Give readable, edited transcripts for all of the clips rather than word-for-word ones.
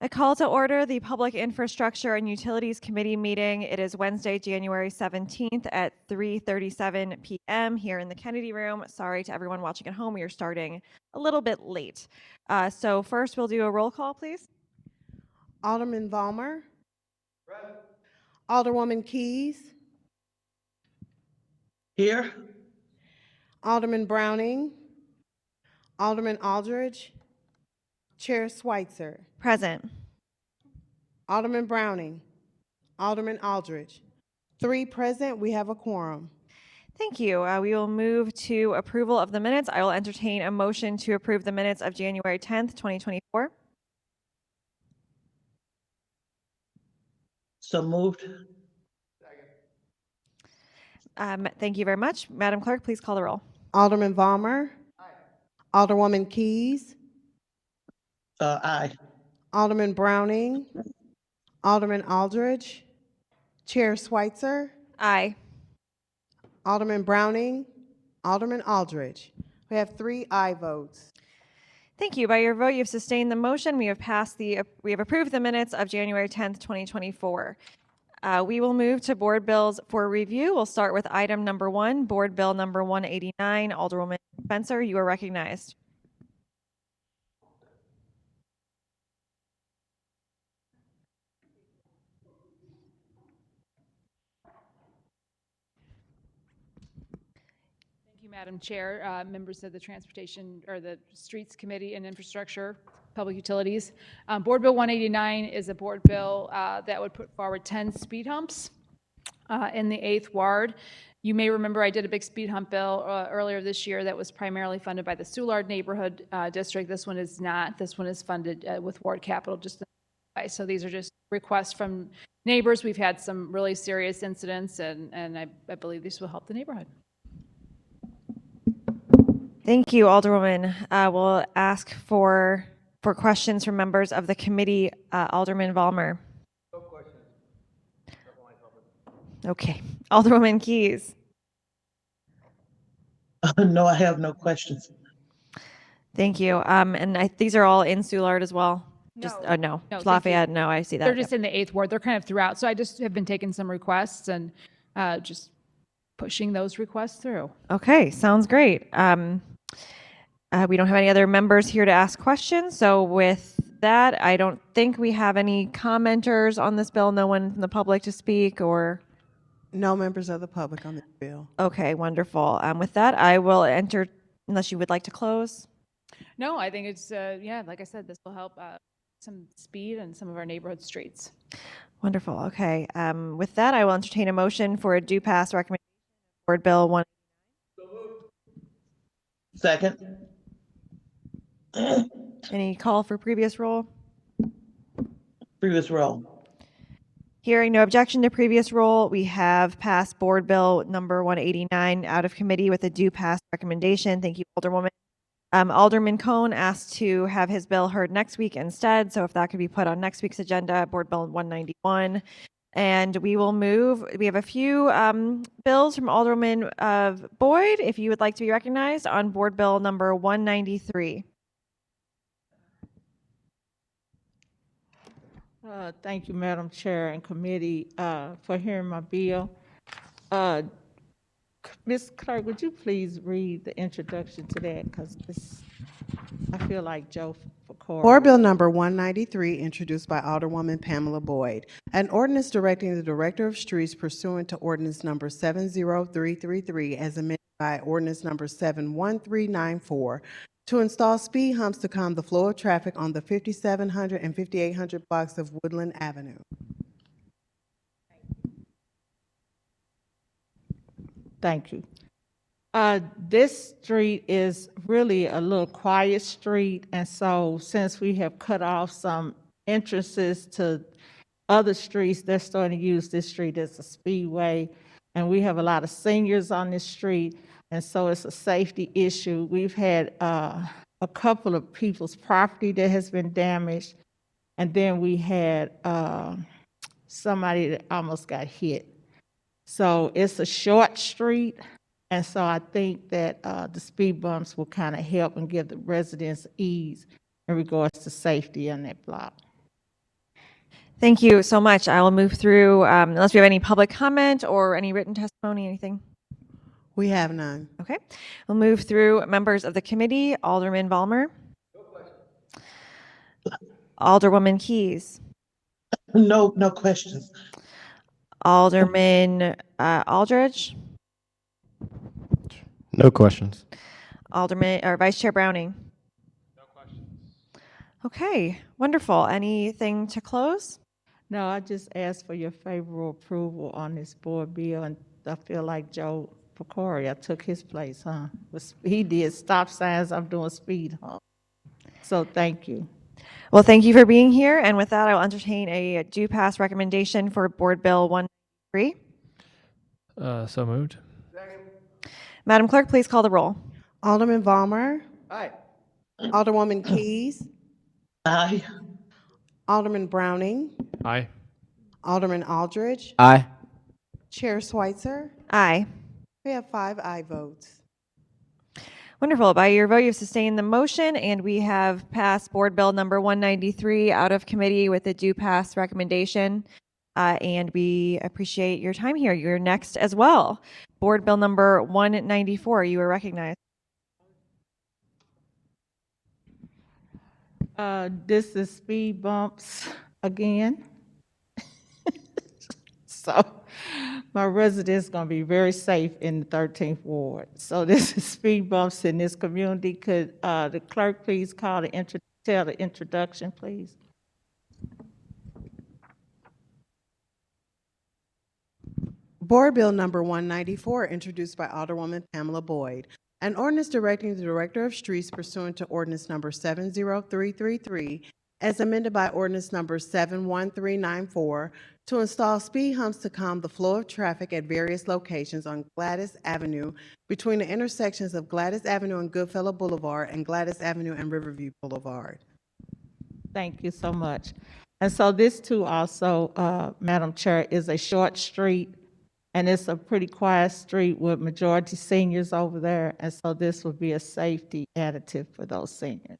I call to order the Public Infrastructure and Utilities Committee meeting. It is Wednesday, January 17th at 3:37 p.m. here in the Kennedy Room. Sorry to everyone watching at home. We are starting a little bit late. So first we'll do a roll call, please. Alderman Vollmer. Present. Alderwoman Keys. Here. Alderman Browning. Alderman Aldridge. Chair Schweitzer. Present. Alderman Browning. Alderman Aldridge. 3 present. We have a quorum. Thank you. We will move to approval of the minutes. I will entertain a motion to approve the minutes of January 10th, 2024. So moved. Thank you very much. Madam Clerk, please call the roll. Alderman Vollmer. Aye. Alderwoman Keys. Aye. Alderman Browning. Alderman Aldridge. Chair Schweitzer. Aye. Alderman Browning. Alderman Aldridge. We have 3 aye votes. Thank you. By your vote, you've sustained the motion. We have approved the minutes of January 10th, 2024. We will move to board bills for review. We'll start with item number 1, board bill number 189. Alderwoman Spencer, you are recognized. Madam Chair, members of the Transportation or the Streets Committee and Infrastructure, Public Utilities. Board Bill 189 is a board bill that would put forward 10 speed humps in the 8th Ward. You may remember I did a big speed hump bill earlier this year that was primarily funded by the Soulard Neighborhood District. This one is not. This one is funded with Ward Capital. So these are just requests from neighbors. We've had some really serious incidents, and I believe this will help the neighborhood. Thank you, Alderwoman. We'll ask for questions from members of the committee. Alderman Vollmer. No questions. Okay. Alderwoman Keys. No, I have no questions. Thank you. And these are all in Soulard as well? No. No. No, Lafayette, no, I see that. They're just in the 8th Ward. They're kind of throughout. So I just have been taking some requests and just pushing those requests through. Okay, sounds great. We don't have any other members here to ask questions. So with that, I don't think we have any commenters on this bill. No one from the public to speak or? No members of the public on this bill. Okay, wonderful. With that, I will enter, unless you would like to close. No, I think it's, yeah, like I said, this will help some speed in some of our neighborhood streets. Wonderful. Okay. With that, I will entertain a motion for a due pass recommendation board bill 1. Second. Any call for previous roll? Previous roll. Hearing no objection to previous roll, we have passed board bill number 189 out of committee with a due pass recommendation. Thank you, Alderwoman. Alderman Cohn asked to have his bill heard next week instead. So if that could be put on next week's agenda, board bill 191. And we will move. We have a few bills from Alderman Boyd, if you would like to be recognized, on board bill number 193. Thank you, Madam Chair and committee, for hearing my bill. Ms. Clerk, would you please read the introduction to that? Because I feel like Joe Fakor. Board Bill number 193, introduced by Alderwoman Pamela Boyd. An ordinance directing the Director of Streets pursuant to ordinance number 70333 as amended by ordinance number 71394 to install speed humps to calm the flow of traffic on the 5700 and 5800 blocks of Woodland Avenue. Thank you. This street is really a little quiet street, and so since we have cut off some entrances to other streets, they're starting to use this street as a speedway, and we have a lot of seniors on this street, and so it's a safety issue. We've had a couple of people's property that has been damaged, and then we had somebody that almost got hit. So it's a short street, and so I think that the speed bumps will kind of help and give the residents ease in regards to safety on that block. Thank you so much. I will move through, unless we have any public comment or any written testimony, anything. We have none. Okay. We'll move through members of the committee. Alderman Valmer. Alderwoman Keys. No questions. Alderman Aldridge. No questions. Alderman or Vice Chair Browning. No questions. Okay, wonderful. Anything to close? No, I just asked for your favorable approval on this board bill, and I feel like Joe Pecoria took his place, huh? He did stop signs, I'm doing speed hump. So thank you. Well, thank you for being here. And with that, I will entertain a do pass recommendation for Board Bill 193. So moved. Madam Clerk, please call the roll. Alderman Valmer. Aye. Alderwoman Keys. Aye. Alderman Browning. Aye. Alderman Aldridge. Aye. Chair Schweitzer. Aye. We have 5 aye votes. Wonderful. By your vote, you've sustained the motion, and we have passed Board Bill number 193 out of committee with a do pass recommendation. And we appreciate your time here. You're next as well. Board Bill number 194, you are recognized. This is speed bumps again. So my residents going to be very safe in the 13th Ward. So this is speed bumps in this community. Could the clerk please tell the introduction, please? Board Bill number 194, introduced by Alderwoman Pamela Boyd. An ordinance directing the Director of Streets pursuant to ordinance number 70333, as amended by ordinance number 71394, to install speed humps to calm the flow of traffic at various locations on Gladys Avenue between the intersections of Gladys Avenue and Goodfellow Boulevard and Gladys Avenue and Riverview Boulevard. Thank you so much. And so this too also, Madam Chair, is a short street, and it's a pretty quiet street with majority seniors over there. And so this would be a safety additive for those seniors.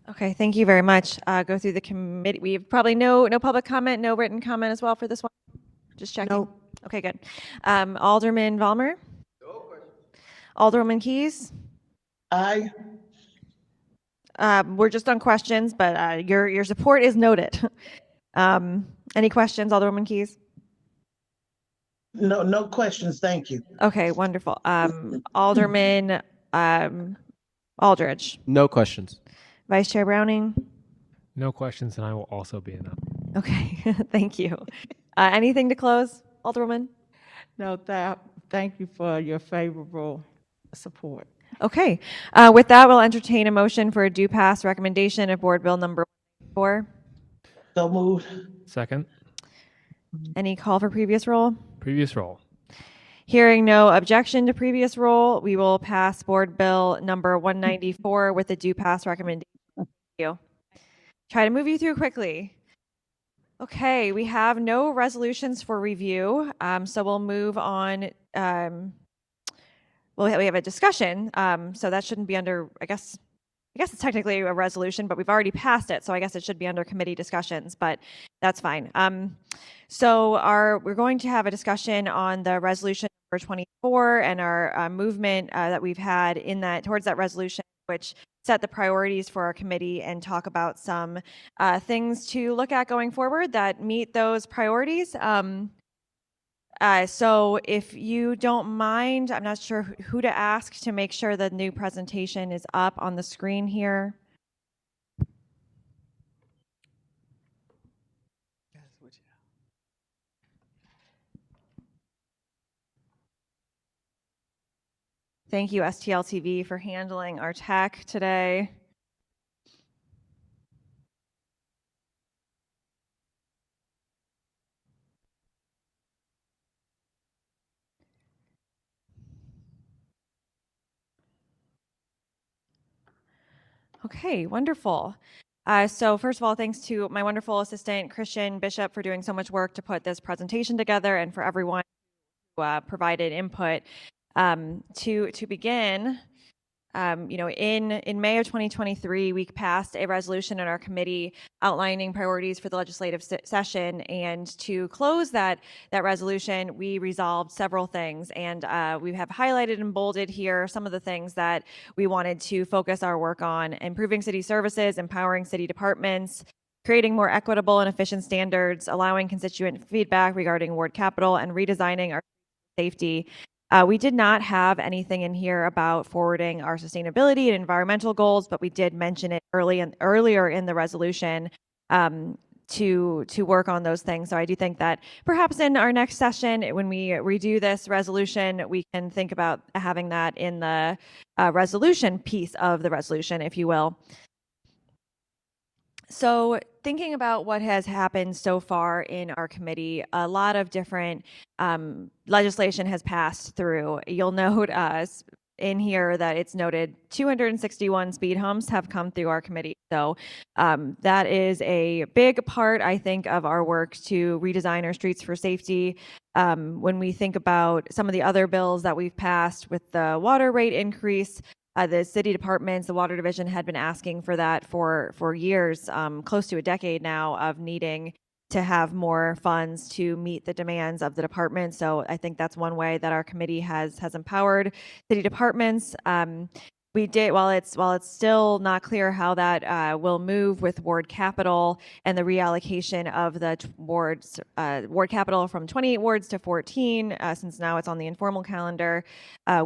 Okay, thank you very much. Go through the committee. We have probably no public comment, no written comment as well for this one. Just checking. Nope. Okay, good. Alderman Valmer. No questions. Alderwoman Keys. Aye. We're just on questions, but your support is noted. Any questions, Alderwoman Keys? No questions. Thank you. Okay, wonderful. Alderman Aldridge. No questions. Vice Chair Browning. No questions, and I will also be in that. Okay, thank you. Anything to close, Alderwoman? No, thank you for your favorable support. Okay. With that, we'll entertain a motion for a do pass recommendation of Board Bill number 4. So moved. Second. Any call for previous roll? Previous roll. Hearing no objection to previous roll, we will pass Board Bill number 194 with a do pass recommendation. Thank you. Try to move you through quickly. Okay, we have no resolutions for review, so we'll move on. We have a discussion, so that shouldn't be under, I guess it's technically a resolution, but we've already passed it, so I guess it should be under committee discussions, but that's fine. So we're going to have a discussion on the resolution number 24 and our movement that we've had in that towards that resolution, which set the priorities for our committee and talk about some things to look at going forward that meet those priorities. So if you don't mind, I'm not sure who to ask to make sure the new presentation is up on the screen here. Thank you, STL TV, for handling our tech today. Okay, wonderful. So first of all, thanks to my wonderful assistant, Christian Bishop, for doing so much work to put this presentation together, and for everyone who provided input. To begin, In May of 2023, we passed a resolution in our committee outlining priorities for the legislative session. And to close that resolution, we resolved several things. And we have highlighted and bolded here some of the things that we wanted to focus our work on: improving city services, empowering city departments, creating more equitable and efficient standards, allowing constituent feedback regarding ward capital, and redesigning our safety. We did not have anything in here about forwarding our sustainability and environmental goals, but we did mention it earlier in the resolution to work on those things. So I do think that perhaps in our next session, when we redo this resolution, we can think about having that in the resolution piece of the resolution, if you will. So thinking about what has happened so far in our committee, a lot of different legislation has passed through. You'll note in here that it's noted 261 speed humps have come through our committee. So that is a big part, I think, of our work to redesign our streets for safety. When we think about some of the other bills that we've passed with the water rate increase, the city departments, the water division had been asking for that for years, close to a decade now, of needing to have more funds to meet the demands of the department. So I think that's one way that our committee has empowered city departments. We did, while it's still not clear how that will move with ward capital and the reallocation of the ward capital from 28 wards to 14, since now it's on the informal calendar.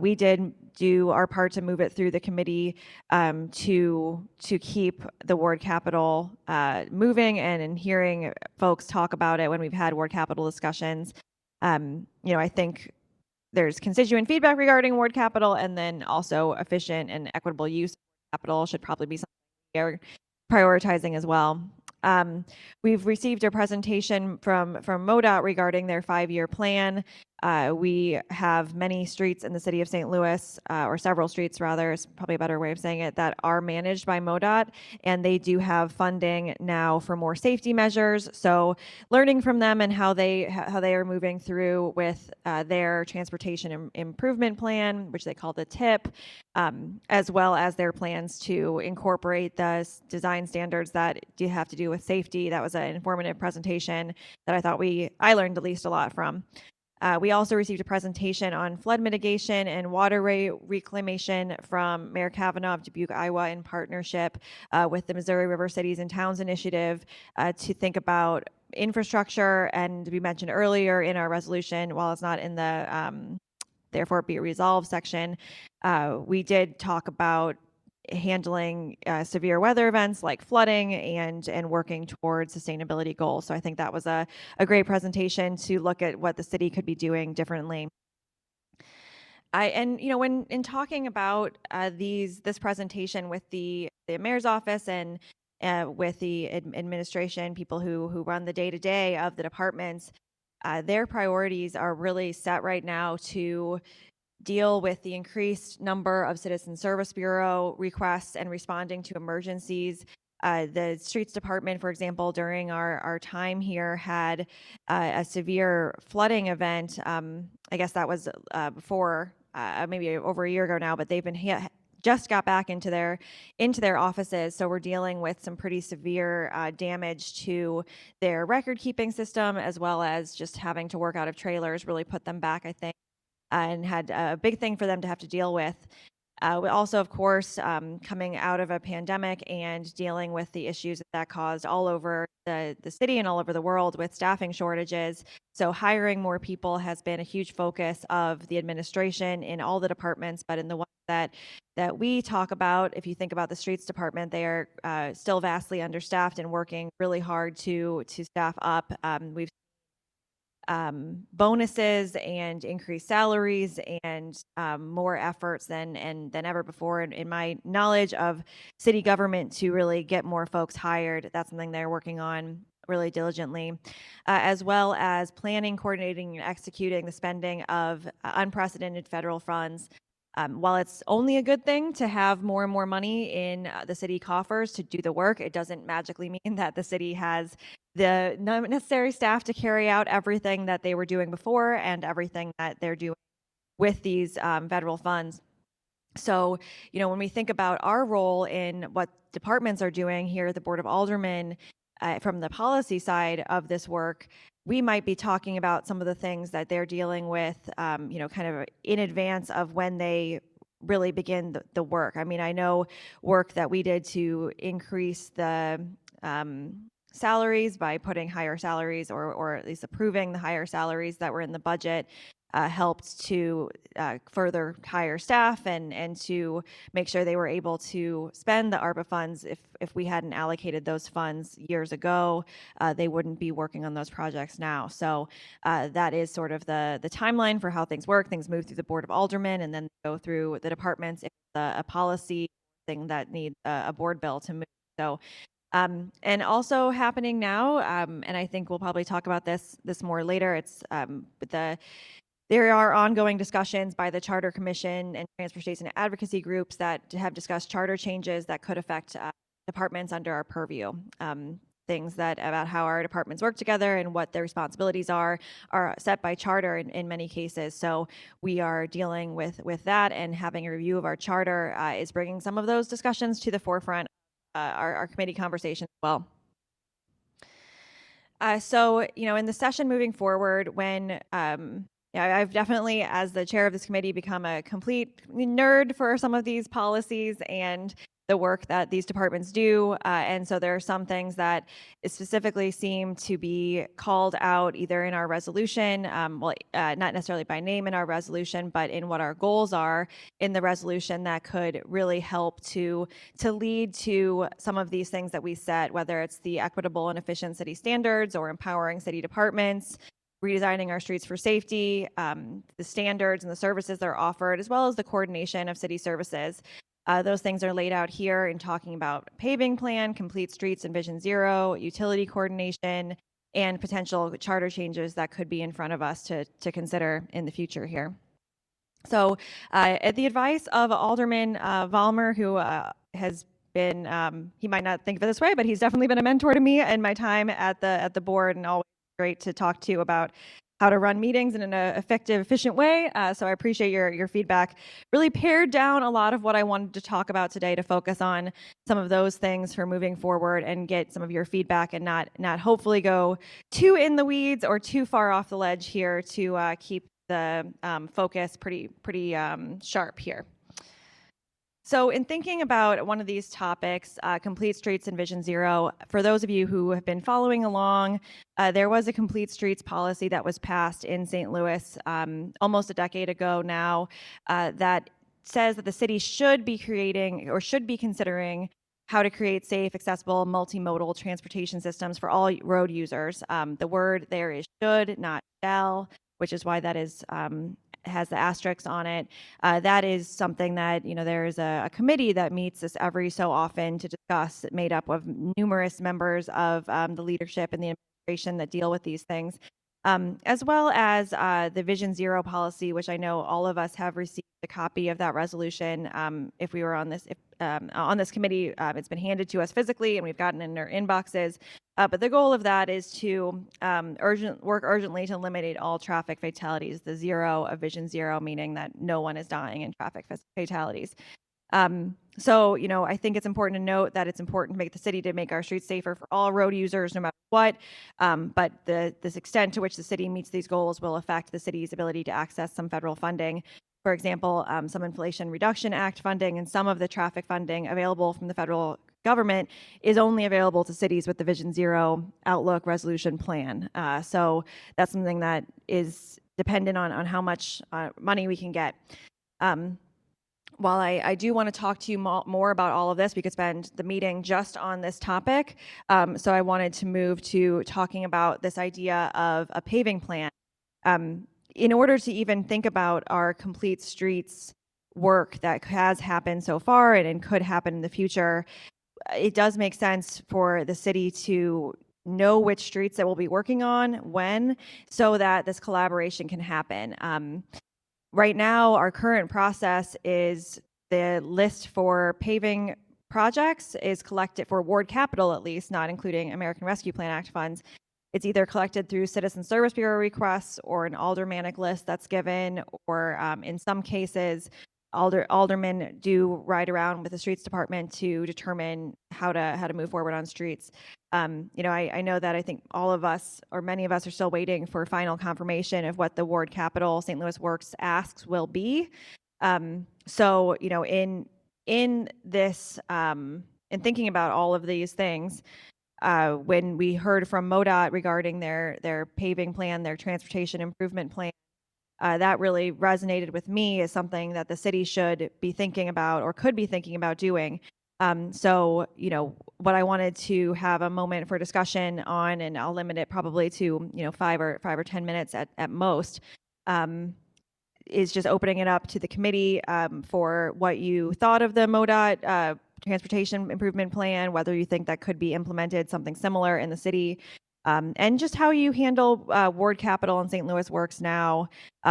We did do our part to move it through the committee to keep the ward capital moving, and in hearing folks talk about it when we've had ward capital discussions. I think there's constituent feedback regarding ward capital, and then also efficient and equitable use of capital should probably be something we are prioritizing as well. We've received a presentation from MoDOT regarding their 5-year plan. We have many streets in the city of St. Louis, or several streets rather, is probably a better way of saying it, that are managed by MoDOT, and they do have funding now for more safety measures. So learning from them and how they are moving through with their transportation improvement plan, which they call the TIP, as well as their plans to incorporate the design standards that do have to do with safety. That was an informative presentation that I thought I learned at least a lot from. We also received a presentation on flood mitigation and water reclamation from Mayor Kavanaugh of Dubuque, Iowa, in partnership with the Missouri River Cities and Towns Initiative to think about infrastructure. And we mentioned earlier in our resolution, while it's not in the therefore be resolved section, we did talk about handling severe weather events like flooding and working towards sustainability goals. So I think that was a great presentation to look at what the city could be doing differently. When in talking about this presentation with the mayor's office and with the administration, people who run the day-to-day of the departments, their priorities are really set right now to deal with the increased number of Citizen Service Bureau requests and responding to emergencies. The streets department, for example, during our time here had a severe flooding event. I guess that was before, maybe over a year ago now, but they've been just got back into their offices. So we're dealing with some pretty severe damage to their record keeping system, as well as just having to work out of trailers, really put them back, I think, and had a big thing for them to have to deal with. We also, of course, coming out of a pandemic and dealing with the issues that caused all over the city and all over the world with staffing shortages. So hiring more people has been a huge focus of the administration in all the departments, but in the ones that we talk about, if you think about the streets department, they are still vastly understaffed and working really hard to staff up. We've bonuses and increased salaries and more efforts than ever before. In my knowledge of city government, to really get more folks hired, that's something they're working on really diligently, as well as planning, coordinating, and executing the spending of unprecedented federal funds. While it's only a good thing to have more and more money in the city coffers to do the work, it doesn't magically mean that the city has the necessary staff to carry out everything that they were doing before and everything that they're doing with these federal funds. So, when we think about our role in what departments are doing here at the Board of Aldermen, from the policy side of this work, we might be talking about some of the things that they're dealing with, kind of in advance of when they really begin the work. I mean, I know work that we did to increase the salaries by putting higher salaries or at least approving the higher salaries that were in the budget helped to further hire staff and to make sure they were able to spend the ARPA funds. If we hadn't allocated those funds years ago, they wouldn't be working on those projects now. So that is sort of the timeline for how things work. Things move through the Board of Aldermen and then go through the departments if it's a policy thing that needs a board bill to move. So and also happening now, and I think we'll probably talk about this more later. It's there are ongoing discussions by the Charter Commission and transportation advocacy groups that have discussed charter changes that could affect departments under our purview. Things that about how our departments work together and what their responsibilities are set by charter in many cases. So we are dealing with that, and having a review of our charter is bringing some of those discussions to the forefront. Our committee conversation as well. So, in the session moving forward, when I've definitely, as the chair of this committee, become a complete nerd for some of these policies and the work that these departments do. And so there are some things that specifically seem to be called out either in our resolution, not necessarily by name in our resolution, but in what our goals are in the resolution that could really help to lead to some of these things that we set, whether it's the equitable and efficient city standards or empowering city departments, redesigning our streets for safety, the standards and the services that are offered, as well as the coordination of city services. Those things are laid out here in talking about paving plan, complete streets and Vision Zero, utility coordination, and potential charter changes that could be in front of us to consider in the future here. So at the advice of Alderman Vollmer, who has been, he might not think of it this way, but he's definitely been a mentor to me in my time at the board, and always great to talk to about how to run meetings in an effective, efficient way. So I appreciate your feedback. Really pared down a lot of what I wanted to talk about today to focus on some of those things for moving forward and get some of your feedback and not hopefully go too in the weeds or too far off the ledge here to keep the focus pretty sharp here. So in thinking about one of these topics, Complete Streets and Vision Zero, for those of you who have been following along, there was a Complete Streets policy that was passed in St. Louis almost a decade ago now that says that the city should be creating or should be considering how to create safe, accessible, multimodal transportation systems for all road users. The word there is should, not shall, which is why that is has the asterisks on it. That is something that, there is a committee that meets this every so often to discuss, made up of numerous members of the leadership and the administration that deal with these things, as well as the Vision Zero policy, which I know all of us have received a copy of that resolution. If we were on this committee, it's been handed to us physically, and we've gotten it in our inboxes. But the goal of that is to work urgently to eliminate all traffic fatalities, the zero of Vision Zero, meaning that no one is dying in traffic fatalities. So, I think it's important to note that it's important to make the city to make our streets safer for all road users, no matter what. But this extent to which the city meets these goals will affect the city's ability to access some federal funding. For example, some Inflation Reduction Act funding and some of the traffic funding available from the federal government is only available to cities with the Vision Zero Outlook Resolution Plan. So that's something that is dependent on how much money we can get. While I do want to talk to you more about all of this, we could spend the meeting just on this topic. So I wanted to move to talking about this idea of a paving plan. In order to even think about our Complete Streets work that has happened so far and could happen in the future, it does make sense for the city to know which streets that we'll be working on when, so that this collaboration can happen. Right now, our current process is the list for paving projects is collected for Ward Capital, at least, not including American Rescue Plan Act funds. It's either collected through Citizen Service Bureau requests or an aldermanic list that's given, or in some cases, aldermen do ride around with the streets department to determine how to move forward on streets. I know that I think all of us, or many of us, are still waiting for final confirmation of what the Ward Capital St. Louis Works asks will be. So, in this, in thinking about all of these things, when we heard from MoDOT regarding their paving plan, their transportation improvement plan, that really resonated with me as something that the city should be thinking about or could be thinking about doing. So, what I wanted to have a moment for discussion on, and I'll limit it probably to, 5 or 10 minutes at most, is just opening it up to the committee for what you thought of the MoDOT transportation improvement plan, whether you think that could be implemented, something similar in the city, and just how you handle Ward Capital and St. Louis Works now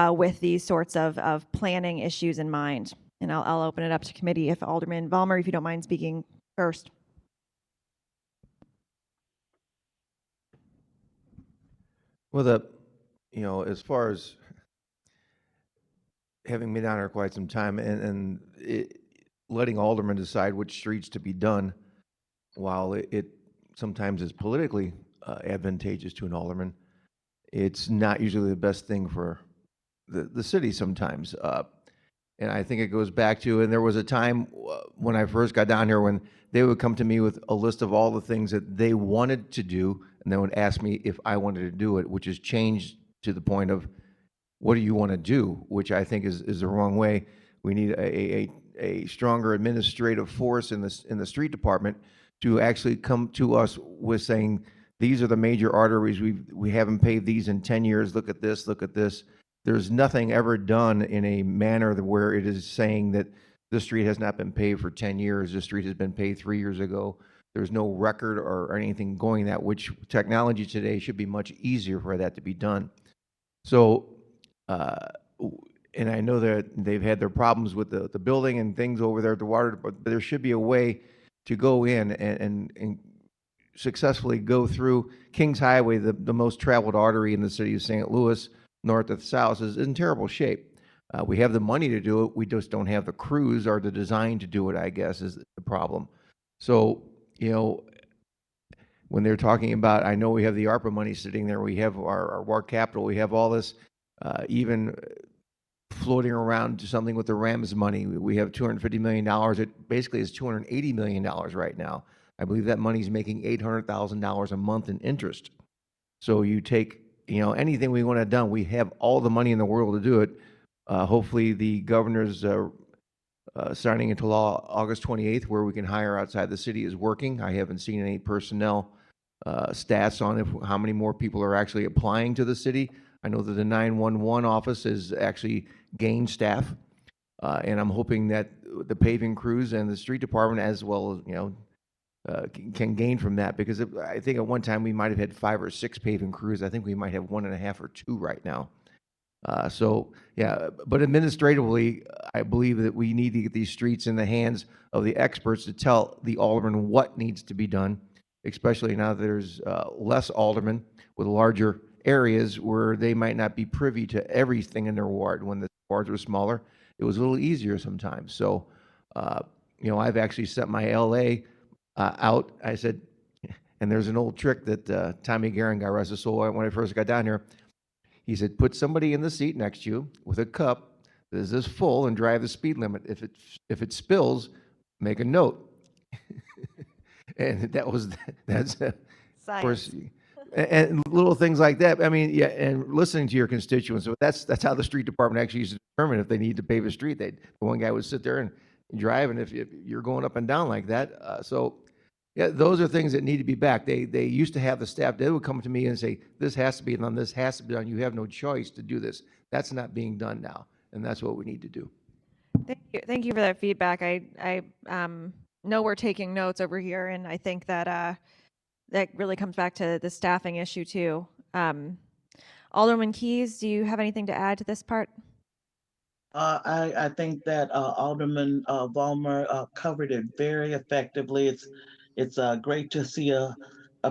with these sorts of planning issues in mind. And I'll open it up to committee. If Alderman Vollmer, if you don't mind speaking first. Well, as far as having been down there quite some time and letting aldermen decide which streets to be done, while it sometimes is politically advantageous to an alderman, it's not usually the best thing for the city sometimes. And I think it goes back to, and there was a time when I first got down here when they would come to me with a list of all the things that they wanted to do, and they would ask me if I wanted to do it, which has changed to the point of, what do you want to do? Which I think is the wrong way. We need a stronger administrative force in the street department to actually come to us with saying, these are the major arteries. We haven't paved these in 10 years. Look at this, look at this. There's nothing ever done in a manner where it is saying that this street has not been paved for 10 years. This street has been paved 3 years ago. There's no record or anything going that, which technology today should be much easier for that to be done. So, and I know that they've had their problems with the building and things over there at the water, but there should be a way to go in and successfully go through Kings Highway, the most traveled artery in the city of St. Louis, north to south, is in terrible shape. We have the money to do it. We just don't have the crews or the design to do it, I guess, is the problem. So, when they're talking about, I know we have the ARPA money sitting there. We have our Ward Capital. We have all this, even floating around to something with the RAMS money. We have $250 million. It basically is $280 million right now. I believe that money's making $800,000 a month in interest. So you take, anything we want to done, we have all the money in the world to do it. Hopefully the governor's signing into law August 28th, where we can hire outside the city, is working. I haven't seen any personnel stats on how many more people are actually applying to the city. I know that the 911 office has actually gained staff, and I'm hoping that the paving crews and the street department, as well as can gain from that, because I think at one time we might have had 5 or 6 paving crews. I think we might have 1.5 or 2 right now. So yeah, but administratively, I believe that we need to get these streets in the hands of the experts to tell the alderman what needs to be done, especially now that there's less aldermen with larger areas where they might not be privy to everything in their ward. When the wards were smaller, it was a little easier sometimes. So, I've actually sent my LA out. I said, and there's an old trick that Tommy Guerin, God rest his soul, when I first got down here, he said, put somebody in the seat next to you with a cup that is this full and drive the speed limit. If it spills, make a note. And that's of course, and little things like that. I mean, yeah, and listening to your constituents. So that's how the street department actually used to determine if they need to pave a street. The one guy would sit there and drive, and if you're going up and down like that, so yeah, those are things that need to be back. They used to have the staff. They would come to me and say, "This has to be done. This has to be done. You have no choice to do this." That's not being done now, and that's what we need to do. Thank you for that feedback. I know we're taking notes over here, and I think that that really comes back to the staffing issue too. Alderman Keys, do you have anything to add to this part? I think that Alderman Vollmer covered it very effectively. It's great to see a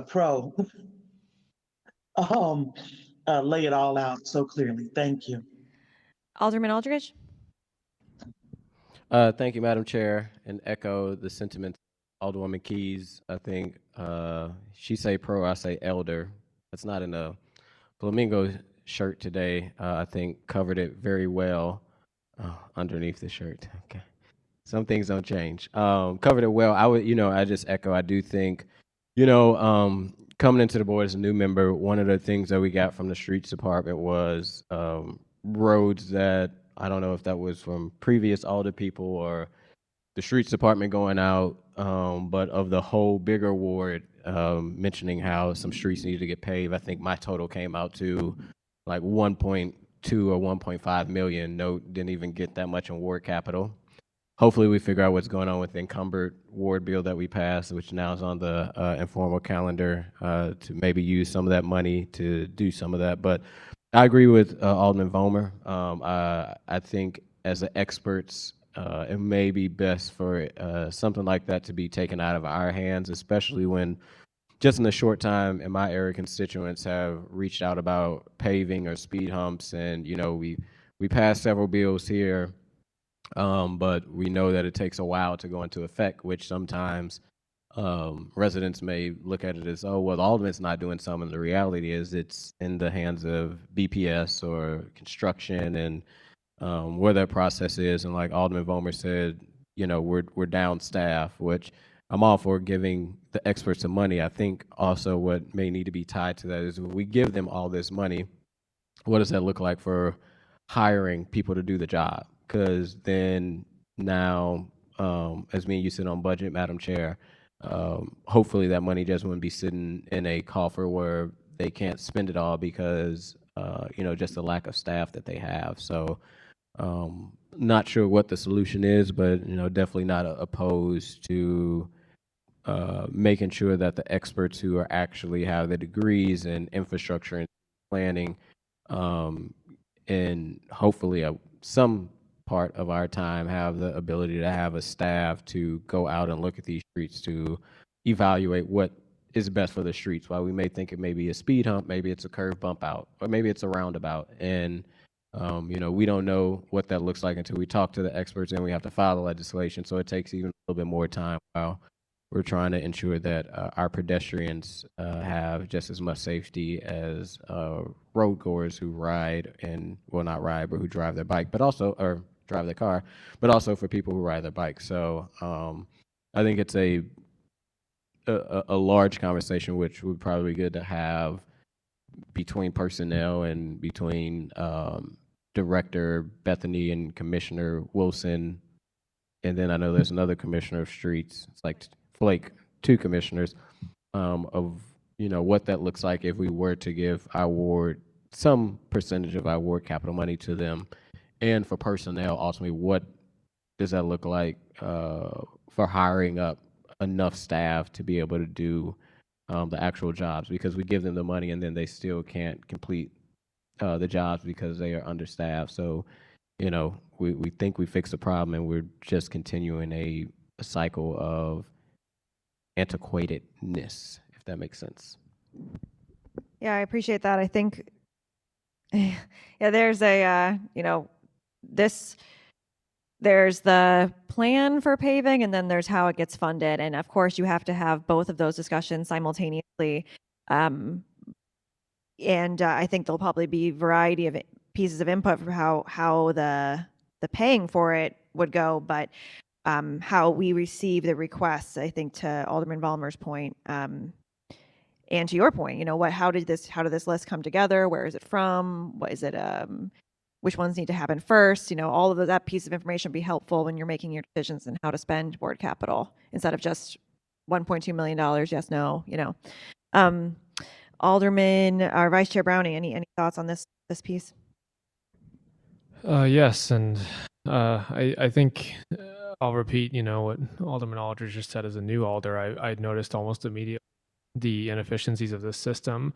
pro lay it all out so clearly. Thank you. Alderman Aldridge? Thank you, Madam Chair, and echo the sentiment. Alderwoman Keys, I think she say pro, I say elder. That's not in a flamingo shirt today. I think covered it very well underneath the shirt. Okay, some things don't change. Covered it well. I would, I just echo. I do think, coming into the board as a new member, one of the things that we got from the streets department was roads that I don't know if that was from previous Alder people or the streets department going out, but of the whole bigger ward, mentioning how some streets needed to get paved. I think my total came out to like 1.2 or 1.5 million. No, didn't even get that much in ward capital. Hopefully we figure out what's going on with the encumbered ward bill that we passed, which now is on the informal calendar, to maybe use some of that money to do some of that. But I agree with Alderman Vollmer. I think as the experts, it may be best for something like that to be taken out of our hands, especially when just in the short time in my area, constituents have reached out about paving or speed humps. And, we passed several bills here, but we know that it takes a while to go into effect, which sometimes residents may look at it as, oh, well, the alderman's not doing something. The reality is it's in the hands of BPS or construction and where that process is. And like Alderman Vollmer said, we're down staff, which I'm all for giving the experts some money. I think also what may need to be tied to that is if we give them all this money, what does that look like for hiring people to do the job? Because then now, as me and you sit on budget, Madam Chair, hopefully that money just wouldn't be sitting in a coffer where they can't spend it all because, just the lack of staff that they have. So not sure what the solution is, but, definitely not opposed to making sure that the experts who are actually have the degrees in infrastructure and planning, and hopefully some part of our time have the ability to have a staff to go out and look at these streets to evaluate what is best for the streets. While we may think it may be a speed hump, maybe it's a curve bump out, or maybe it's a roundabout. And, we don't know what that looks like until we talk to the experts and we have to file the legislation. So it takes even a little bit more time while we're trying to ensure that our pedestrians have just as much safety as road goers who ride and, well, not ride, but who drive their bike, but also, or drive their car, but also for people who ride their bike. So I think it's a large conversation, which would probably be good to have between personnel and between Director Bethany and Commissioner Wilson. And then I know there's another commissioner of streets. It's like Flake, two commissioners, of, what that looks like if we were to give our ward some percentage of our ward capital money to them. And for personnel, ultimately, what does that look like for hiring up enough staff to be able to do the actual jobs? Because we give them the money and then they still can't complete the jobs because they are understaffed. So, we think we fixed the problem and we're just continuing a cycle of antiquatedness, if that makes sense. Yeah, I appreciate that. I think, there's there's the plan for paving and then there's how it gets funded. And of course, you have to have both of those discussions simultaneously. And I think there'll probably be a variety of pieces of input for how the paying for it would go, but how we receive the requests, I think, to Alderman Vollmer's point, and to your point, how did this list come together? Where is it from? What is it? Which ones need to happen first? All of that piece of information would be helpful when you're making your decisions on how to spend board capital instead of just $1.2 million. Yes, no. Alderman or Vice Chair Browning, any thoughts on this piece? Yes, and I think I'll repeat, what Alderman Aldridge just said as a new alder. I noticed almost immediately the inefficiencies of this system.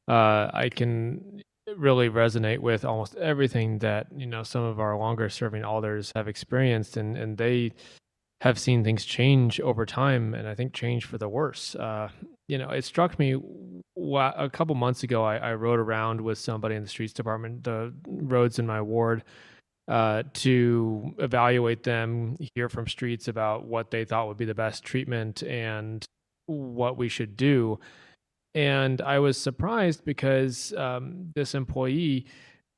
I can really resonate with almost everything that some of our longer serving alders have experienced, and they have seen things change over time, and I think change for the worse. It struck me a couple months ago, I rode around with somebody in the streets department, the roads in my ward, to evaluate them, hear from streets about what they thought would be the best treatment and what we should do. And I was surprised because this employee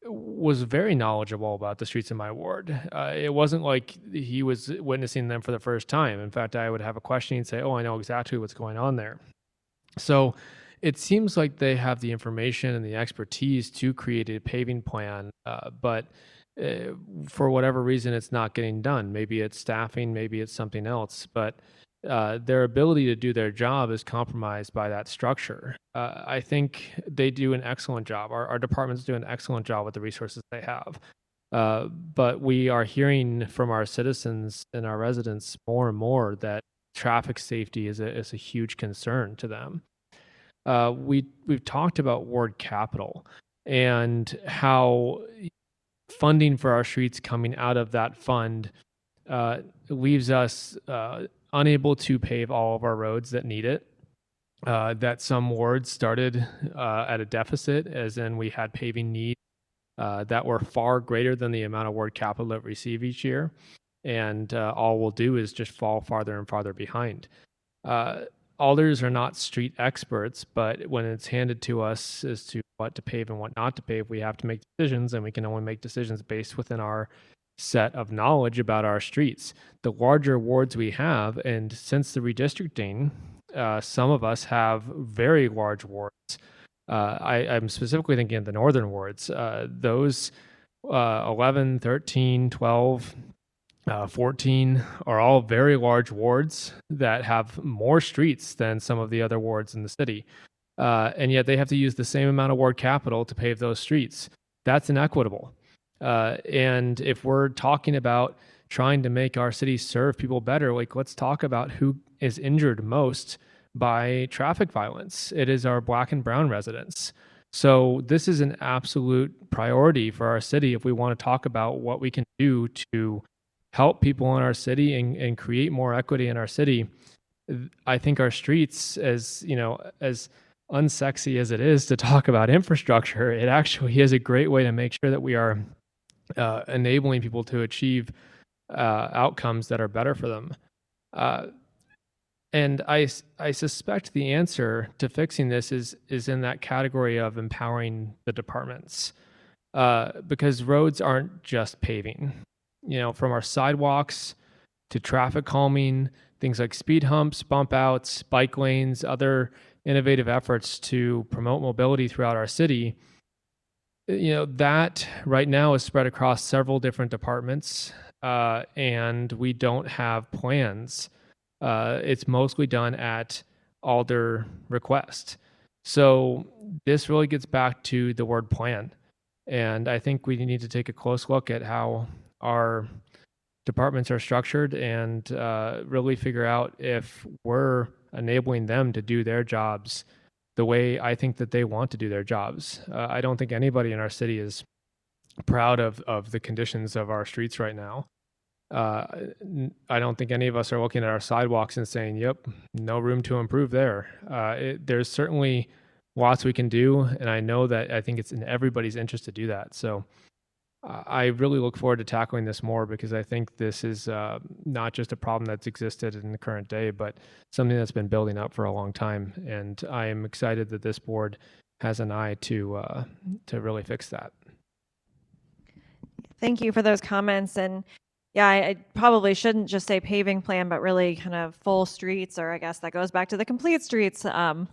was very knowledgeable about the streets in my ward. It wasn't like he was witnessing them for the first time. In fact, I would have a question and say, "Oh, I know exactly what's going on there." So it seems like they have the information and the expertise to create a paving plan, but for whatever reason, it's not getting done. Maybe it's staffing, maybe it's something else, but their ability to do their job is compromised by that structure. I think they do an excellent job. Our departments do an excellent job with the resources they have. But we are hearing from our citizens and our residents more and more that traffic safety is a huge concern to them. We've talked about ward capital and how funding for our streets coming out of that fund leaves us unable to pave all of our roads that need it. That some wards started at a deficit, as in we had paving needs that were far greater than the amount of ward capital that we receive each year. And all we'll do is just fall farther and farther behind. Alders are not street experts, but when it's handed to us as to what to pave and what not to pave, we have to make decisions, and we can only make decisions based within our set of knowledge about our streets. The larger wards we have, and since the redistricting, some of us have very large wards. I'm specifically thinking of the northern wards. Those 11, 13, 12, 14 are all very large wards that have more streets than some of the other wards in the city. And yet they have to use the same amount of ward capital to pave those streets. That's inequitable. And if we're talking about trying to make our city serve people better, like let's talk about who is injured most by traffic violence. It is our Black and brown residents. So this is an absolute priority for our city if we want to talk about what we can do to help people in our city and create more equity in our city. I think our streets, as you know, as unsexy as it is to talk about infrastructure, it actually is a great way to make sure that we are enabling people to achieve outcomes that are better for them. And I suspect the answer to fixing this is in that category of empowering the departments, because roads aren't just paving. You know, from our sidewalks to traffic calming, things like speed humps, bump outs, bike lanes, other innovative efforts to promote mobility throughout our city. You know, that right now is spread across several different departments, and we don't have plans. It's mostly done at Alder request. So this really gets back to the word plan. And I think we need to take a close look at how our departments are structured and really figure out if we're enabling them to do their jobs the way I think that they want to do their jobs. I don't think anybody in our city is proud of the conditions of our streets right now. I don't think any of us are looking at our sidewalks and saying, yep, no room to improve there. There's certainly lots we can do, and I know that I think it's in everybody's interest to do that. So I really look forward to tackling this more, because I think this is not just a problem that's existed in the current day, but something that's been building up for a long time. And I am excited that this board has an eye to really fix that. Thank you for those comments. And yeah, I probably shouldn't just say paving plan, but really kind of full streets, or I guess that goes back to the complete streets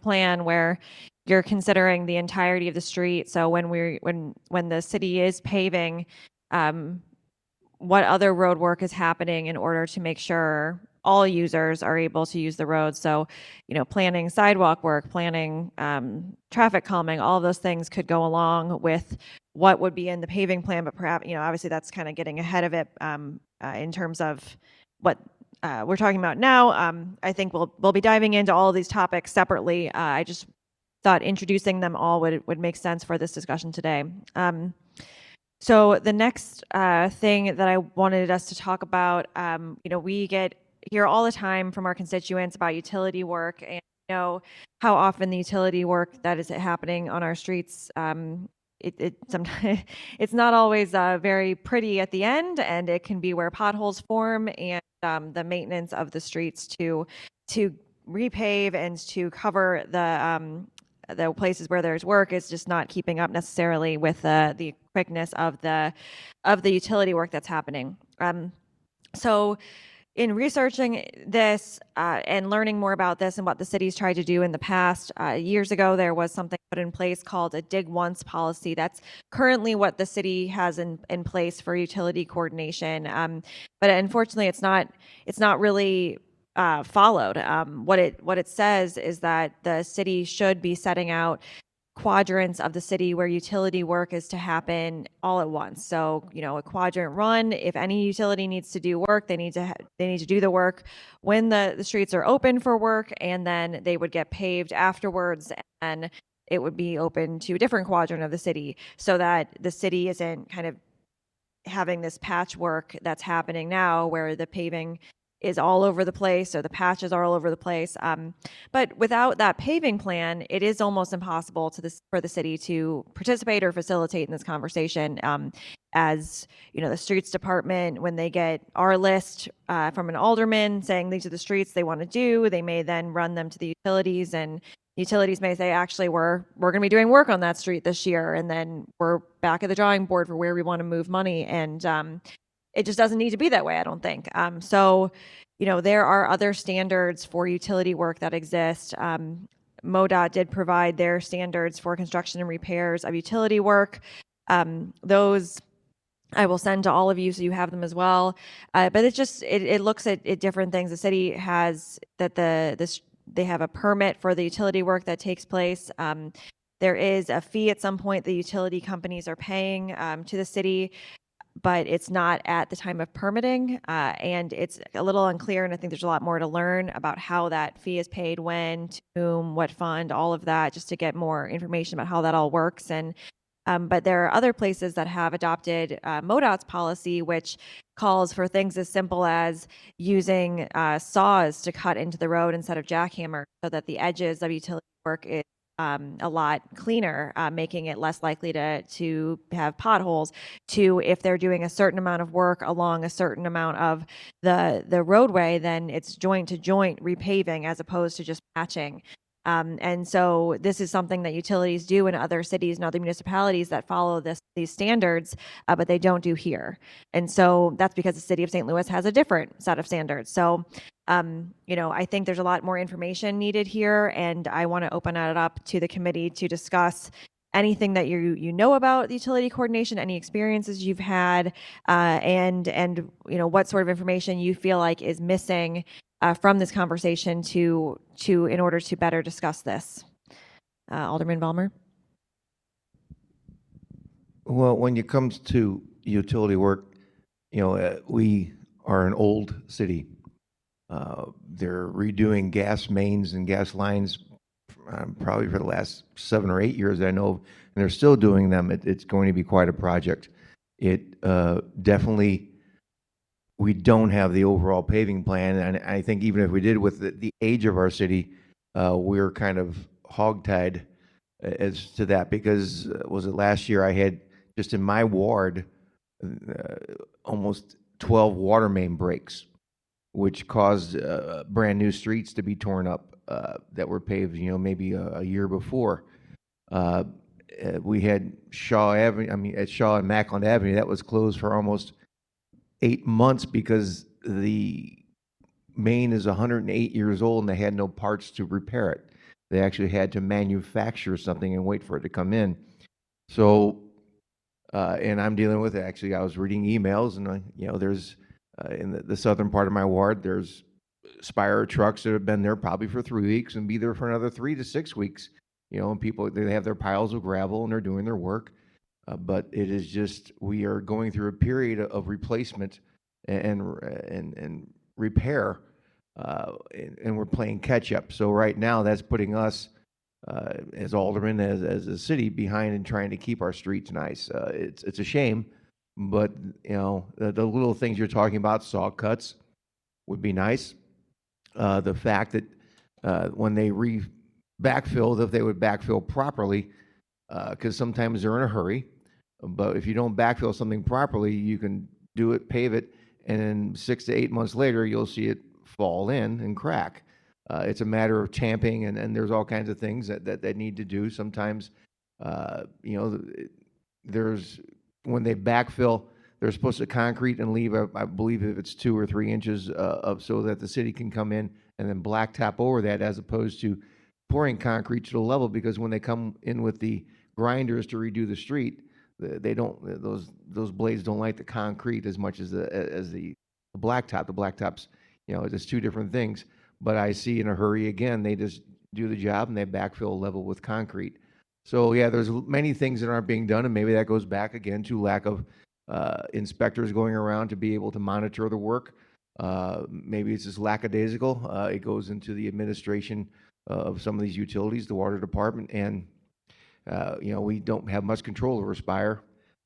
plan, where you're considering the entirety of the street. So when the city is paving, what other road work is happening in order to make sure all users are able to use the road. So, you know, planning sidewalk work, planning traffic calming, all of those things could go along with what would be in the paving plan. But perhaps, you know, obviously that's kind of getting ahead of it in terms of what we're talking about now. I think we'll be diving into all of these topics separately. I just thought introducing them all would make sense for this discussion today. So the next thing that I wanted us to talk about, you know, we hear all the time from our constituents about utility work, and you know how often the utility work that is happening on our streets it sometimes it's not always very pretty at the end, and it can be where potholes form, and the maintenance of the streets to repave and to cover the places where there's work is just not keeping up necessarily with the quickness of the utility work that's happening. So in researching this and learning more about this and what the city's tried to do in the past, years ago, there was something put in place called a dig once policy. That's currently what the city has in place for utility coordination. But unfortunately, it's not really followed. What it says is that the city should be setting out quadrants of the city where utility work is to happen all at once. So, a quadrant run, if any utility needs to do work, they need to do the work when the streets are open for work, and then they would get paved afterwards, and it would be open to a different quadrant of the city, so that the city isn't kind of having this patchwork that's happening now where the paving is all over the place, or the patches are all over the place. But without that paving plan, it is almost impossible for the city to participate or facilitate in this conversation. As the streets department, when they get our list from an alderman saying these are the streets they want to do, they may then run them to the utilities, and utilities may say, actually, we're going to be doing work on that street this year, and then we're back at the drawing board for where we want to move money. And it just doesn't need to be that way, I don't think. So, there are other standards for utility work that exist. MoDOT did provide their standards for construction and repairs of utility work. Those I will send to all of you so you have them as well. But it looks at different things. The city has that they have a permit for the utility work that takes place. There is a fee at some point the utility companies are paying to the city, but it's not at the time of permitting, and it's a little unclear, and I think there's a lot more to learn about how that fee is paid, when, to whom, what fund, all of that, just to get more information about how that all works. And but there are other places that have adopted MoDOT's policy, which calls for things as simple as using saws to cut into the road instead of jackhammers, so that the edges of utility work is a lot cleaner, making it less likely to have potholes, to if they're doing a certain amount of work along a certain amount of the roadway, then it's joint to joint repaving as opposed to just patching. And so this is something that utilities do in other cities and other municipalities that follow these standards, but they don't do here. And so that's because the city of St. Louis has a different set of standards. So I think there's a lot more information needed here, and I want to open it up to the committee to discuss anything that you know about the utility coordination, any experiences you've had, and what sort of information you feel like is missing from this conversation in order to better discuss this. Alderman Vollmer. Well, when it comes to utility work, we are an old city. They're redoing gas mains and gas lines probably for the last 7 or 8 years, I know, and they're still doing them. It's going to be quite a project. It definitely, we don't have the overall paving plan, and I think even if we did, with the age of our city, we're kind of hogtied as to that, because was it last year I had, just in my ward, almost 12 water main breaks, which caused brand new streets to be torn up that were paved, maybe a year before. We had Shaw Avenue, at Shaw and Mackland Avenue, that was closed for almost 8 months because the main is 108 years old and they had no parts to repair it. They actually had to manufacture something and wait for it to come in. So, and I'm dealing with it. Actually, I was reading emails, and there's in the southern part of my ward, there's Spire trucks that have been there probably for 3 weeks and be there for another 3 to 6 weeks. And people, they have their piles of gravel and they're doing their work. But it is just, we are going through a period of replacement and repair, and we're playing catch up. So right now, that's putting us as aldermen, as a city, behind in trying to keep our streets nice. It's a shame, but the little things you're talking about, saw cuts, would be nice. The fact that when they backfilled, if they would backfill properly, because sometimes they're in a hurry. But if you don't backfill something properly, you can do it, pave it, and then 6 to 8 months later, you'll see it fall in and crack. It's a matter of tamping, and there's all kinds of things that need to do. Sometimes, there's when they backfill, they're supposed to concrete and leave, I believe, if it's 2 or 3 inches of so that the city can come in and then blacktop over that, as opposed to pouring concrete to the level. Because when they come in with the grinders to redo the street, they don't those blades don't like the concrete as much as the blacktop. The blacktop's, it's two different things. But I see in a hurry again, they just do the job and they backfill level with concrete. So yeah, there's many things that aren't being done, and maybe that goes back again to lack of inspectors going around to be able to monitor the work. Maybe it's just lackadaisical. It goes into the administration of some of these utilities, the water department, and we don't have much control over Spire.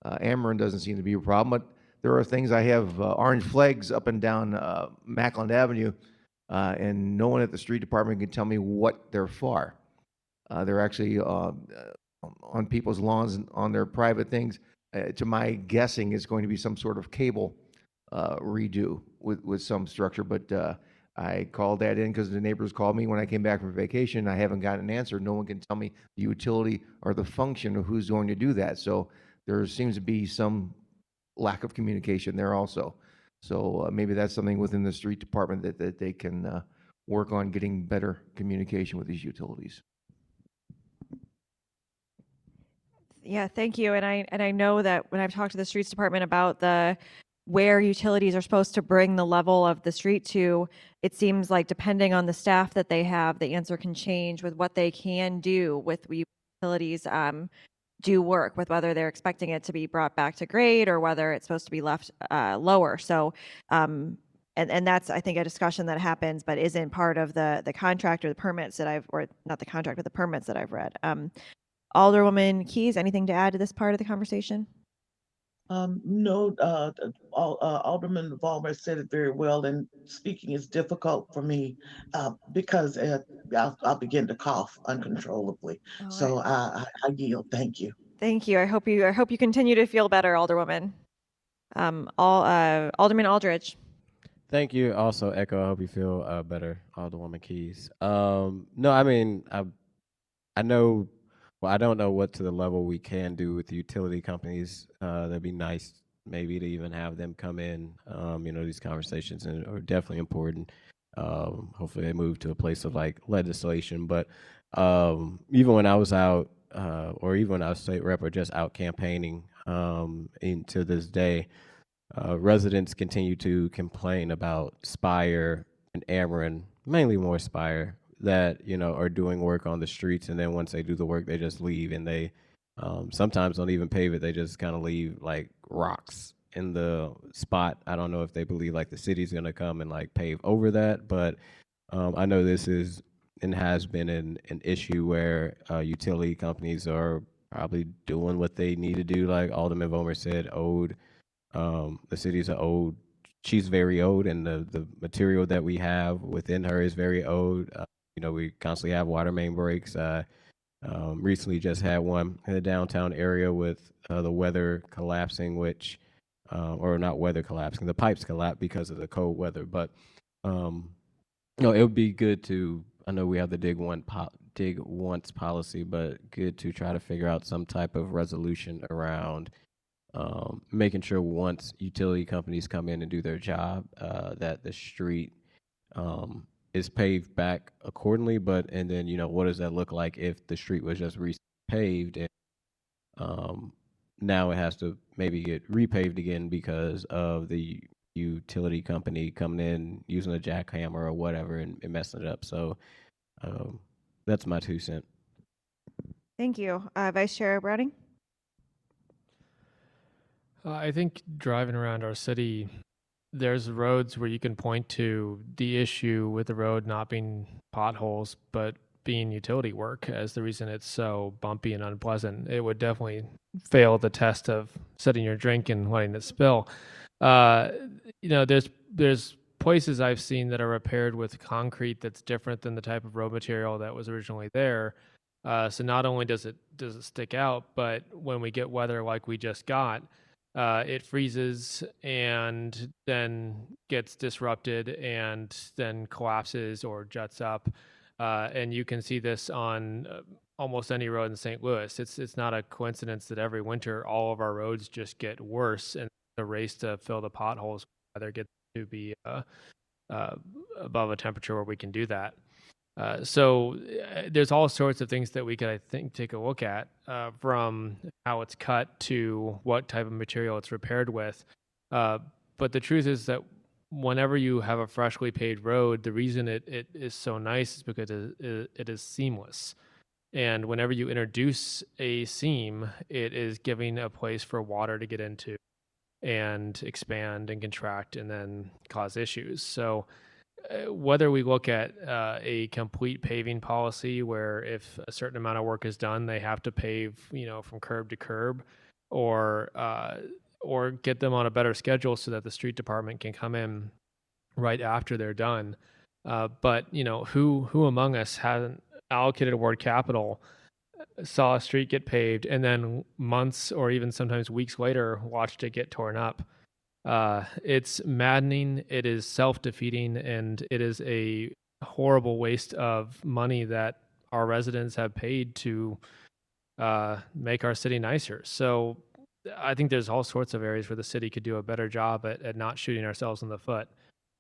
Ameren doesn't seem to be a problem, but there are things. I have orange flags up and down Mackland Avenue, and no one at the street department can tell me what they're for. They're actually on people's lawns and on their private things. To my guessing, it's going to be some sort of cable redo with some structure, but I called that in because the neighbors called me when I came back from vacation. I haven't gotten an answer. No one can tell me the utility or the function of who's going to do that. So there seems to be some lack of communication there also. So maybe that's something within the street department that they can work on, getting better communication with these utilities. Yeah, thank you. And I know that when I've talked to the streets department about where utilities are supposed to bring the level of the street to, it seems like depending on the staff that they have, the answer can change with what they can do with utilities do work, with whether they're expecting it to be brought back to grade or whether it's supposed to be left lower. So and that's, I think, a discussion that happens but isn't part of the contract or the permits that or not the contract, but the permits that I've read. Alderwoman Keys, anything to add to this part of the conversation? No, Alderman Vollmer said it very well, and speaking is difficult for me because I'll begin to cough uncontrollably. All So right. I yield. Thank you. Thank you. I hope you continue to feel better, Alderwoman. Alderman Aldridge. Thank you. Also, Echo, I hope you feel better, Alderwoman Keys. No, I mean, I know. Well, I don't know what to the level we can do with the utility companies. That'd be nice, maybe, to even have them come in. These conversations are definitely important. Hopefully, they move to a place of like legislation. But even when I was out, or even when I was state rep or just out campaigning, into this day, residents continue to complain about Spire and Ameren, mainly more Spire, that are doing work on the streets, and then once they do the work, they just leave, and they sometimes don't even pave it. They just kind of leave like rocks in the spot. I don't know if they believe like the city's gonna come and like pave over that, but I know this is and has been an issue where utility companies are probably doing what they need to do. Like Alderman Vollmer said, owed. The city's owed. She's very owed, and the material that we have within her is very owed. We constantly have water main breaks. Recently just had one in the downtown area with the weather collapsing, or not weather collapsing, the pipes collapsed because of the cold weather. But, it would be good to, I know we have the dig once policy, but good to try to figure out some type of resolution around making sure once utility companies come in and do their job, that the street is paved back accordingly. And then what does that look like if the street was just paved and now it has to maybe get repaved again because of the utility company coming in using a jackhammer or whatever and messing it up. So that's my 2 cents. Thank you. Vice Chair Browning? I think driving around our city, there's roads where you can point to the issue with the road not being potholes, but being utility work as the reason it's so bumpy and unpleasant. It would definitely fail the test of setting your drink and letting it spill. There's places I've seen that are repaired with concrete that's different than the type of road material that was originally there. So not only does it stick out, but when we get weather like we just got, it freezes and then gets disrupted and then collapses or juts up. And you can see this on almost any road in St. Louis. It's not a coincidence that every winter all of our roads just get worse, and the race to fill the potholes weather gets to be above a temperature where we can do that. So there's all sorts of things that we could, I think, take a look at, from how it's cut to what type of material it's repaired with. But the truth is that whenever you have a freshly paved road, the reason it is so nice is because it is seamless. And whenever you introduce a seam, it is giving a place for water to get into and expand and contract and then cause issues. So whether we look at a complete paving policy where if a certain amount of work is done, they have to pave, from curb to curb, or get them on a better schedule so that the street department can come in right after they're done. But who among us hasn't allocated award capital, saw a street get paved, and then months or even sometimes weeks later watched it get torn up? It's maddening, it is self-defeating, and it is a horrible waste of money that our residents have paid to make our city nicer. So I think there's all sorts of areas where the city could do a better job at not shooting ourselves in the foot.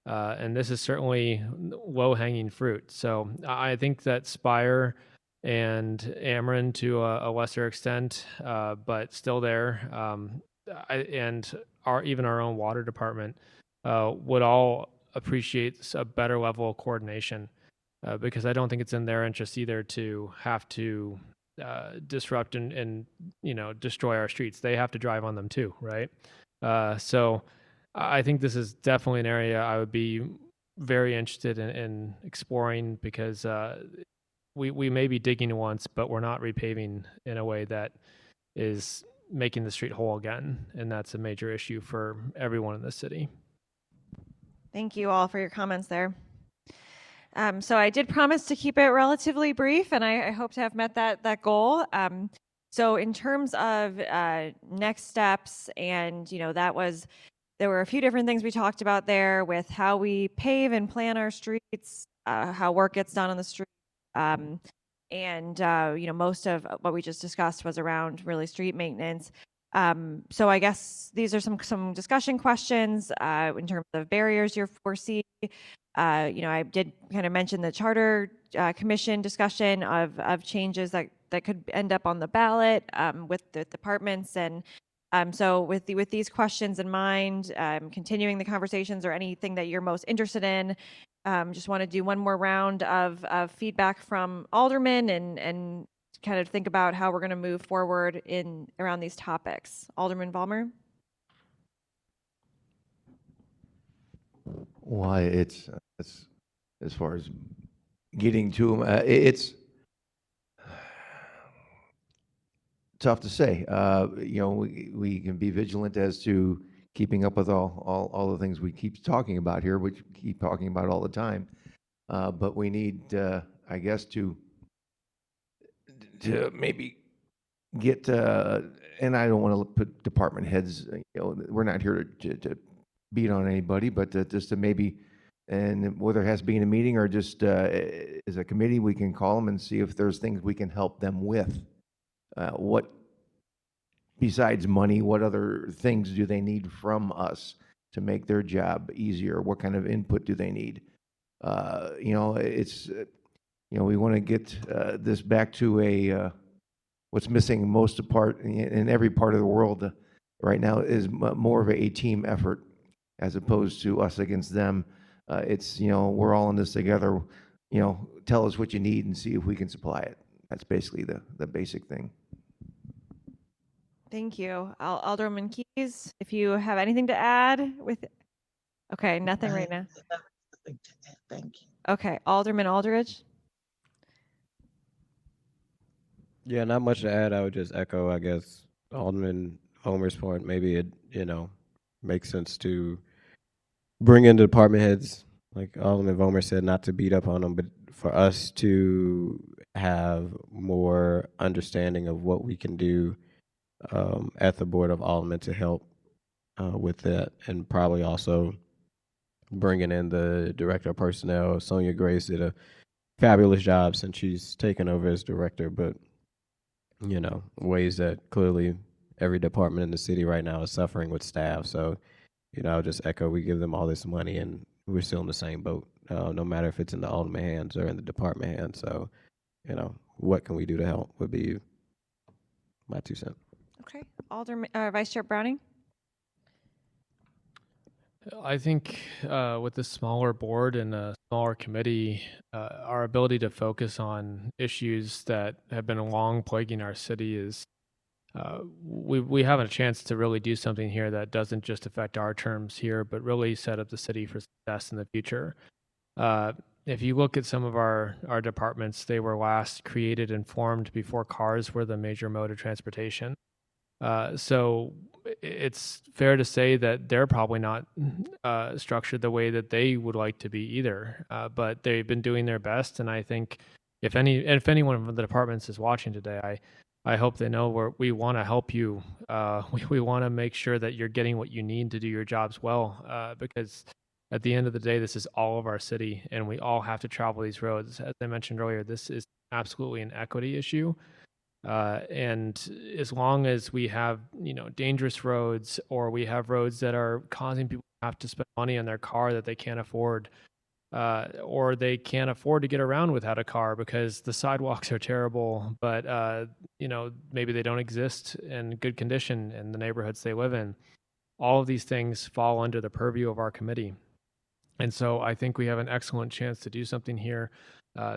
And this is certainly low-hanging fruit. So I think that Spire and Ameren to a lesser extent, but still there, and even our own water department would all appreciate a better level of coordination, because I don't think it's in their interest either to have to disrupt and destroy our streets. They have to drive on them too, right? So I think this is definitely an area I would be very interested in exploring, because we may be digging once, but we're not repaving in a way that is making the street whole again, and that's a major issue for everyone in the city. Thank you all for your comments there. So I did promise to keep it relatively brief, and I hope to have met that goal. So in terms of next steps, and there were a few different things we talked about there with how we pave and plan our streets, how work gets done on the street. Most of what we just discussed was around really street maintenance. So I guess these are some discussion questions in terms of barriers you're foresee. I did kind of mention the charter commission discussion of changes that could end up on the ballot with the departments. And so with these questions in mind, continuing the conversations or anything that you're most interested in, just want to do one more round of feedback from aldermen and kind of think about how we're going to move forward around these topics. Alderman Vollmer. Why it's as far as getting to them, it's tough to say. We can be vigilant as to keeping up with all the things we keep talking about here, which we keep talking about all the time. But we need, I guess, to maybe get, and I don't want to put department heads, we're not here to beat on anybody, but just to maybe, and whether it has to be in a meeting or just as a committee, we can call them and see if there's things we can help them with. What, besides money, what other things do they need from us to make their job easier? What kind of input do they need? We want to get this back to what's missing most part in every part of the world right now is more of a team effort as opposed to us against them. We're all in this together. Tell us what you need and see if we can supply it. That's basically the basic thing. Thank you. Alderman Keys, if you have anything to add okay, nothing right now. Thank you. Okay, Alderman Aldridge. Yeah, not much to add. I would just echo, I guess, Alderman Homer's point. Maybe it, makes sense to bring in the department heads, like Alderman Vollmer said, not to beat up on them, but for us to have more understanding of what we can do at the Board of Aldermen to help with that, and probably also bringing in the Director of Personnel. Sonia Grace did a fabulous job since she's taken over as director, but ways that clearly every department in the city right now is suffering with staff. So, I'll just echo, we give them all this money and we're still in the same boat, no matter if it's in the alderman hands or in the department hands. So, what can we do to help would be my 2 cents. Okay. Alderman, Vice Chair Browning? I think with the smaller board and a smaller committee, our ability to focus on issues that have been long plaguing our city is we have a chance to really do something here that doesn't just affect our terms here, but really set up the city for success in the future. If you look at some of our departments, they were last created and formed before cars were the major mode of transportation. So it's fair to say that they're probably not structured the way that they would like to be either. But they've been doing their best, and I think if anyone from the departments is watching today, I hope they know we want to help you. We want to make sure that you're getting what you need to do your jobs well, because at the end of the day, this is all of our city, and we all have to travel these roads. As I mentioned earlier, this is absolutely an equity issue. And as long as we have, dangerous roads, or we have roads that are causing people to have to spend money on their car that they can't afford, or they can't afford to get around without a car because the sidewalks are terrible, but, maybe they don't exist in good condition in the neighborhoods they live in. All of these things fall under the purview of our committee. And so I think we have an excellent chance to do something here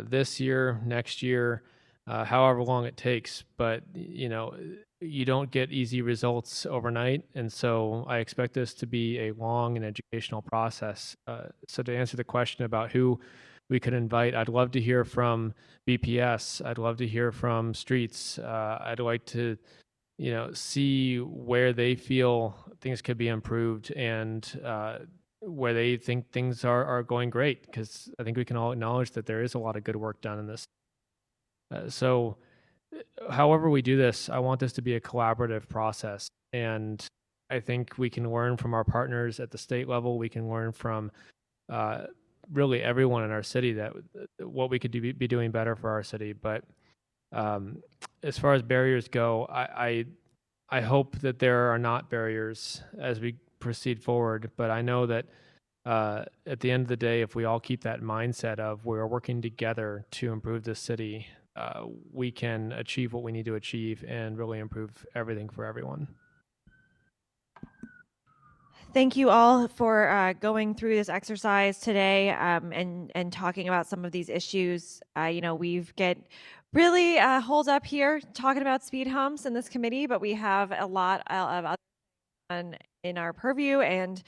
this year, next year, however long it takes. But, you don't get easy results overnight. And so I expect this to be a long and educational process. So to answer the question about who we could invite, I'd love to hear from BPS. I'd love to hear from Streets. I'd like to, see where they feel things could be improved and where they think things are going great, because I think we can all acknowledge that there is a lot of good work done in this. So however we do this, I want this to be a collaborative process. And I think we can learn from our partners at the state level. We can learn from really everyone in our city that what we could be doing better for our city. But as far as barriers go, I hope that there are not barriers as we proceed forward. But I know that at the end of the day, if we all keep that mindset of we're working together to improve this city, we can achieve what we need to achieve and really improve everything for everyone. Thank you all for going through this exercise today and talking about some of these issues. We've get really holed up here talking about speed humps in this committee, but we have a lot of other in our purview, and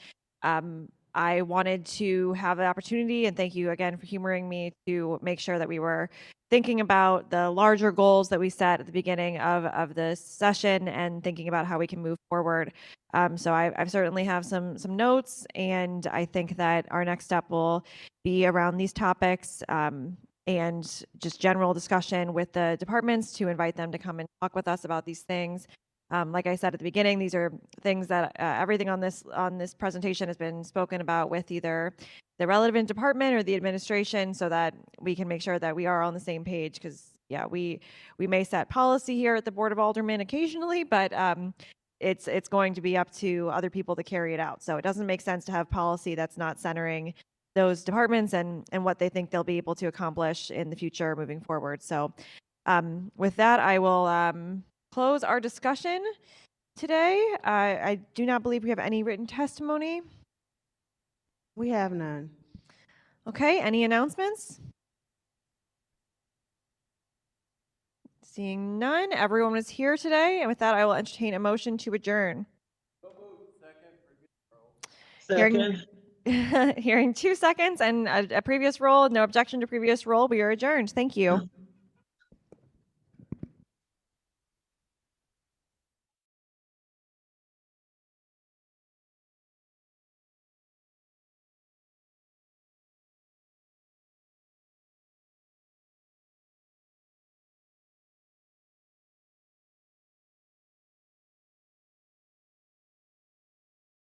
I wanted to have the opportunity, and thank you again for humoring me, to make sure that we were thinking about the larger goals that we set at the beginning of this session and thinking about how we can move forward. So I've certainly have some notes, and I think that our next step will be around these topics and just general discussion with the departments to invite them to come and talk with us about these things. Like I said at the beginning, these are things that everything on this presentation has been spoken about with either the relevant department or the administration, so that we can make sure that we are on the same page. Because we may set policy here at the Board of Aldermen occasionally, but it's going to be up to other people to carry it out. So it doesn't make sense to have policy that's not centering those departments and what they think they'll be able to accomplish in the future moving forward. So with that, I will close our discussion today. I do not believe we have any written testimony. We have none. Okay, any announcements? Seeing none, everyone was here today. And with that, I will entertain a motion to adjourn. Second. Hearing 2 seconds and a previous roll, no objection to previous roll, we are adjourned. Thank you.